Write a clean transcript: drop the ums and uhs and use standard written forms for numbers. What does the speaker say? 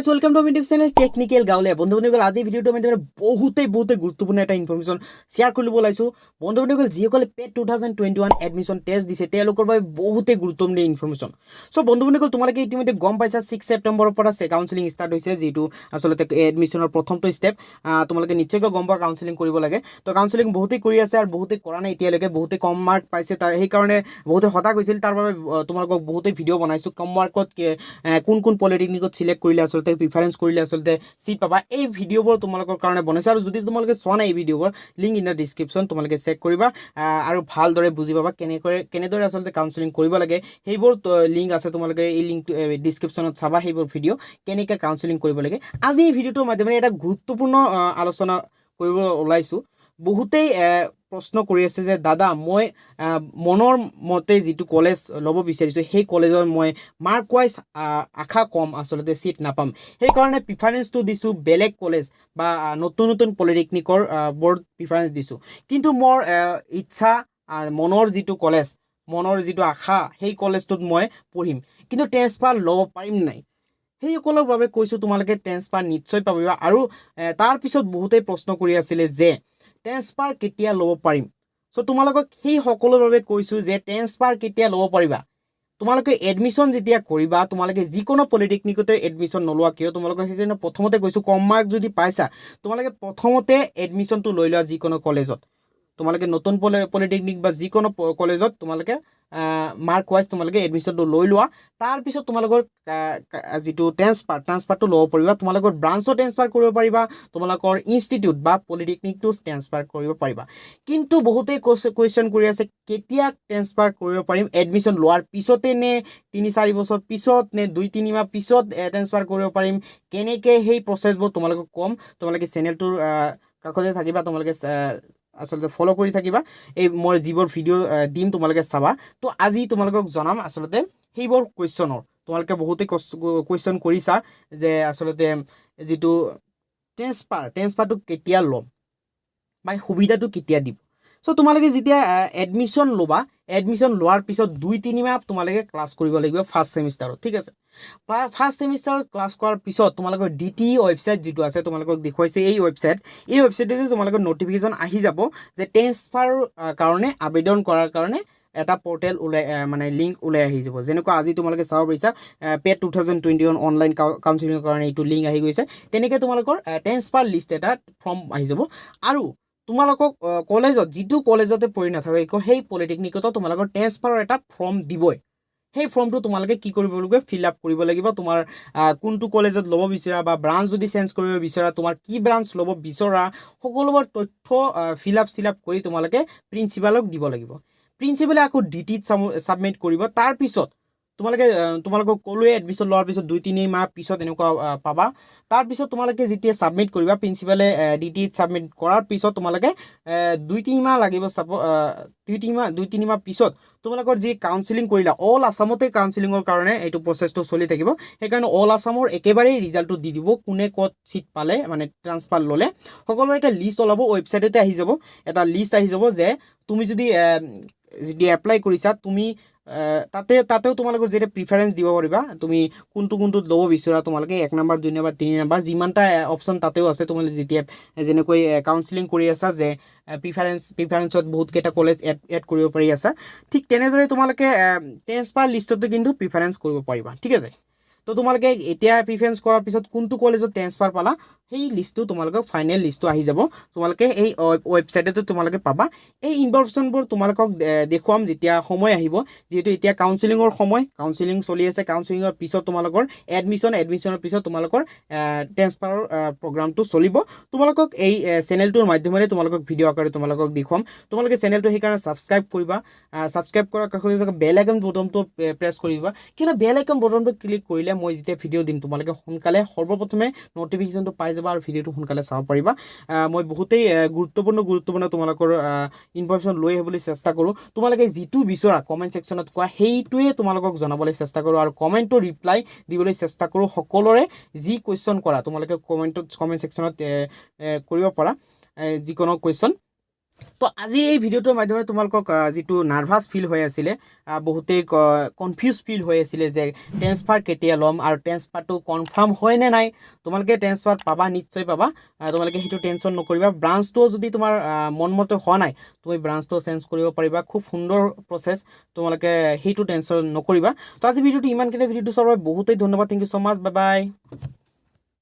guys welcome to YouTube channel technical গাঁৱলীয়া বন্ধু-বান্ধৱীসকল আজি ভিডিঅ'টো মই বহুতেই গুৰুত্বপূৰ্ণ এটা ইনফৰমেশ্যন শ্বেয়াৰ কৰিব ওলাইছো বন্ধু-বান্ধৱীসকল যিসকলে পেট 2021 এডমিশ্যন টেষ্ট দিছে তেওঁলোকৰ বাবে বহুতেই গুৰুত্বপূৰ্ণ ইনফৰমেশ্যন সো বন্ধু-বান্ধৱীসকল তোমালোকে ইতিমধ্যে গম পাইছা 6 ছেপ্টেম্বৰৰ পৰা কাউন্সেলিং ষ্টাৰ্ট হৈছে যেটো আসলতে এডমিশ্যনৰ প্ৰথমটো ষ্টেপ তোমালোকে নিশ্চয়কৈ গম পোৱা কাউন্সেলিং কৰিব লাগে তো কাউন্সেলিং বহুতেই কৰি আছে আৰু বহুতেই কৰা নাই এতিয়ালৈকে বহুতেই কম মাৰ্ক পাইছে তাৰ সেই কাৰণে বহুতে হতাশ হৈছিল তাৰ বাবে তোমালোকক বহুতেই ভিডিঅ' বনাইছো কম মাৰ্কত কোন পলিটেকনিকত সিলেক্ট কৰিলে আসলতে প্ৰিফাৰেন্স কৰিলে আসলতে সিট পাবা এই ভিডিঅ'বোৰ তোমালোকৰ কাৰণে বনাইছো আৰু যদি তোমালোকে চোৱা নাই এই ভিডিঅ'বোৰ লিংক ইন দ্য ডেসক্ৰিপশন তোমালোকে চেক কৰিবা আৰু ভালদৰে বুজি পাবা কেনেদৰে আসলতে কাউন্সেলিং কৰিব লাগে সেইবোৰ লিংক আছে তোমালোকে এই লিংক ডেসক্ৰিপশনত চাবা সেইবোৰ ভিডিঅ' কেনেকৈ কাউন্সেলিং কৰিব লাগে আজি এই ভিডিঅ'টোৰ মাধ্যমেৰে এটা গুৰুত্বপূৰ্ণ আলোচনা কৰিব ওলাইছো বহুতেই প্ৰশ্ন কৰি আছে যে দাদা মই মনৰ মতে যেটো কলেজ ল'ব বিচাৰিছো সেই কলেজৰ মই মাৰ্ক ওয়াইজ আশা কম আসলতে সিট নাপাম সেই কাৰণে প্ৰিফাৰেন্সটো দিছো বেলেগ কলেজ বা নতুন পলিটেকনিকৰ বোৰ্ড প্ৰিফাৰেন্স দিছো কিন্তু মোৰ ইচ্ছা মনৰ যেটো কলেজ মনৰ যেটো আশা সেই কলেজটোত মই পঢ়িম কিন্তু ট্ৰান্সফাৰ ল'ব পাৰিম নাই সেইসকলৰ বাবে কৈছো তোমালোকে ট্ৰান্সফাৰ নিশ্চয় পাবিবা আৰু তাৰ পিছত বহুতেই প্ৰশ্ন কৰি আছিল যে ট্ৰান্সফাৰ কেতিয়া ল'ব পাৰিম সো তোমালোকক সেই সকলোৰ বাবে কৈছো যে ট্ৰান্সফাৰ কেতিয়া ল'ব পাৰিবা তোমালোকে এডমিশ্যন যেতিয়া কৰিবা তোমালোকে যিকোনো পলিটেকনিকতে এডমিশ্যন নলোৱা কিয় তোমালোকে সেইকাৰণে প্ৰথমতে কৈছো কম মাৰ্ক যদি পাইছা তোমালোকে প্ৰথমতে এডমিশ্যনটো লৈ লোৱা যিকোনো কলেজত তোমালোকে নতুন পলিটেকনিক বা যিকোনো কলেজত তোমালোকে মাৰ্ক ওয়াইজ তোমালোকে এডমিশ্যনটো লৈ লোৱা তাৰ পিছত তোমালোকৰ যেটো ট্ৰান্সফাৰটো ল'ব পাৰিবা তোমালোকৰ ব্ৰাঞ্চো ট্ৰান্সফাৰ কৰিব পাৰিবা তোমালোকৰ ইনষ্টিটিউট বা পলিটেকনিকটো ট্ৰান্সফাৰ কৰিব পাৰিবা কিন্তু বহুতেই কোৱেশ্চন কৰি আছে কেতিয়া ট্ৰান্সফাৰ কৰিব পাৰিম এডমিশ্যন লোৱাৰ পিছতে নে 3-4 বছৰ পিছত নে 2-3 মাহ পিছত ট্ৰান্সফাৰ কৰিব পাৰিম কেনেকৈ সেই প্ৰচেছবোৰ তোমালোকক কম তোমালোকে চেনেলটোৰ কাষতে থাকিবা তোমালোকে আসলতে ফলো কৰি থাকিবা এই মই যিবোৰ ভিডিঅ' দিম তোমালোকে চাবা তো আজি তোমালোকক জনাম আসলতে সেইবোৰ কোৱেশ্চনৰ তোমালোকে বহুতেই কোৱেশ্চন কৰিছা যে আসলতে যেটো ট্ৰান্সফাৰটো কেতিয়া ল'ম বা সুবিধাটো কেতিয়া দিব সো তোমালোকে যেতিয়া এডমিশ্যন ল'বা এডমিশ্যন লোৱাৰ পিছত 2-3 মাহ তোমালোকে ক্লাছ কৰিব লাগিব ফাৰ্ষ্ট সেমিষ্টাৰত ঠিক আছে ফাৰ্ষ্ট সেমিষ্টাৰত ক্লাছ কৰাৰ পিছত তোমালোকৰ DTE ৱেবসাইট যেটো আছে তোমালোকক দেখুৱাইছে এই ৱেবসাইটে তোমালোকৰ নটিফিকেশন আহি যাব যে ট্ৰান্সফাৰ কাৰণে আবেদন কৰাৰ কাৰণে এটা পোৰ্টেল মানে লিংক ওলাই আহি যাব যেনেকৈ আজি তোমালোকে চাব পাৰিছা পেট 2021 অনলাইন কাউন্সেলিংৰ কাৰণে এইটো লিংক আহি গৈছে তেনেকৈ তোমালোকৰ ট্ৰান্সফাৰ লিষ্ট এটা ফৰ্ম আহি যাব আৰু তোমালোকক কলেজত যেটো কলেজতে পঢ়ি নাথাকে সেই পলিটেকনিকত তোমালোকৰ ট্ৰান্সফাৰৰ এটা ফৰ্ম দিবই সেই ফৰ্মটো তোমালোকে কি কৰিব লাগিব ফিল আপ কৰিব লাগিব তোমাৰ কোনটো কলেজত ল'ব বিচাৰা বা ব্ৰাঞ্চ যদি চেঞ্জ কৰিব বিচাৰা তোমাৰ কি ব্ৰাঞ্চ ল'ব বিচাৰা সকলোবোৰ তথ্য ফিল আপ কৰি তোমালোকে প্ৰিন্সিপালক দিব লাগিব প্ৰিন্সিপালে আকৌ ডিটিত সাবমিট কৰিব তাৰ পিছত তোমালোকক কলোৱে এডমিশ্যন লোৱাৰ পিছত 2-3 মাহ পিছত এনেকুৱা পাবা তাৰ পিছত তোমালোকে যেতিয়া সাবমিট কৰিবা প্ৰিন্সিপালে ডিটিত সাবমিট কৰাৰ পিছত তোমালোকে 2-3 মাহ লাগিব 2-3 মাহ পিছত তোমালোকৰ যি কাউন্সেলিং কৰিলা অল আসামতে কাউন্সেলিংৰ কাৰণে এইটো প্ৰচেছটো চলি থাকিব সেইকাৰণে অল আসামৰ একেবাৰে ৰিজাল্টটো দি দিব কোনে কত সিট পালে মানে ট্ৰান্সফাৰ ল'লে সকলো এটা লিষ্ট ওলাব ৱেবসাইটতে আহি যাব এটা লিষ্ট আহি যাব যে তুমি যদি এপ্লাই কৰিছা তুমি তাতেও তোমালোকৰ যেটা প্ৰিফাৰেন্স দিব পাৰিবা তুমি কোনটো ল'ব বিচাৰা তোমালোকে 1 নম্বৰ 2 নম্বৰ 3 নম্বৰ যিমানটা অপচন তাতেও আছে তোমালোকে যেতিয়া যেনেকৈ কাউন্সেলিং কৰি আছা যে প্ৰিফাৰেন্সত বহুত কেইটা কলেজ এড কৰিব পাৰি আছা ঠিক তেনেদৰে তোমালোকে ট্ৰান্সফাৰ লিষ্টতে কিন্তু প্ৰিফাৰেন্স কৰিব পাৰিবা ঠিক আছে তো তোমালোকে এতিয়া প্ৰিফাৰেন্স কৰাৰ পিছত কোনটো কলেজত ট্ৰান্সফাৰ পালা সেই লিষ্টটো তোমালোকক ফাইনেল লিষ্টটো আহি যাব তোমালোকে এই ৱেবসাইটতে তোমালোকে পাবা এই ইনফৰমেশ্যনবোৰ তোমালোকক দেখুৱাম যেতিয়া সময় আহিব যেহেতু এতিয়া কাউন্সেলিংৰ সময় কাউন্সেলিং চলি আছে কাউন্সেলিংৰ পিছত তোমালোকৰ এডমিশ্যনৰ পিছত তোমালোকৰ ট্ৰান্সফাৰৰ প্ৰগ্ৰামটো চলিব তোমালোকক এই চেনেলটোৰ মাধ্যমেৰে তোমালোকক ভিডিঅ' আকাৰে তোমালোকক দেখুৱাম তোমালোকে চেনেলটো সেইকাৰণে সাবস্ক্ৰাইব কৰিবা সাবস্ক্ৰাইব কৰাৰ কাষতে থকা বেল আইকন বটনটো প্ৰেছ কৰিবা কিয়নো বেল আইকন বটনটো ক্লিক কৰিলে মই যেতিয়া ভিডিঅ' দিম তোমালোকে সোনকালে সৰ্বপ্ৰথমে নটিফিকেশ্যনটো পাই যাবা আৰু ভিডিঅ'টো সোনকালে চাব পাৰিবা মই বহুতেই গুৰুত্বপূৰ্ণ তোমালোকৰ ইনফৰমেশ্যন লৈ আহিবলৈ চেষ্টা কৰোঁ তোমালোকে যিটো বিচৰা কমেণ্ট ছেকশ্যনত কোৱা সেইটোৱে তোমালোকক জনাবলৈ চেষ্টা কৰোঁ আৰু কমেণ্টৰ ৰিপ্লাই দিবলৈ চেষ্টা কৰোঁ সকলোৰে যি কুৱেশ্যন কৰা তোমালোকে কমেণ্ট ছেকশ্যনত কৰিব পাৰা যিকোনো কুৱেশ্যন তো আজিৰ এই ভিডিঅ'টোৰ মাধ্যমেৰে তোমালোকক যিটো নাৰ্ভাছ ফিল হৈ আছিলে বহুতেই কনফিউজ ফিল হৈ আছিলে যে ট্ৰেন্সফাৰ কেতিয়া ল'ম আৰু ট্ৰেন্সফাৰটো কনফাৰ্ম হয় নে নাই তোমালোকে ট্ৰেন্সফাৰ পাবা নিশ্চয় পাবা তোমালোকে সেইটো টেনশ্যন নকৰিবা ব্ৰাঞ্চটো যদি তোমাৰ মনমতে হোৱা নাই তুমি ব্ৰাঞ্চটো চেঞ্জ কৰিব পাৰিবা খুব সুন্দৰ প্ৰচেছ তোমালোকে সেইটো টেনশ্যন নকৰিবা তো আজি ভিডিঅ'টো ইমানখিনি ভিডিঅ'টো চোৱাৰ বাবে বহুতেই ধন্যবাদ thank you so' much bye bye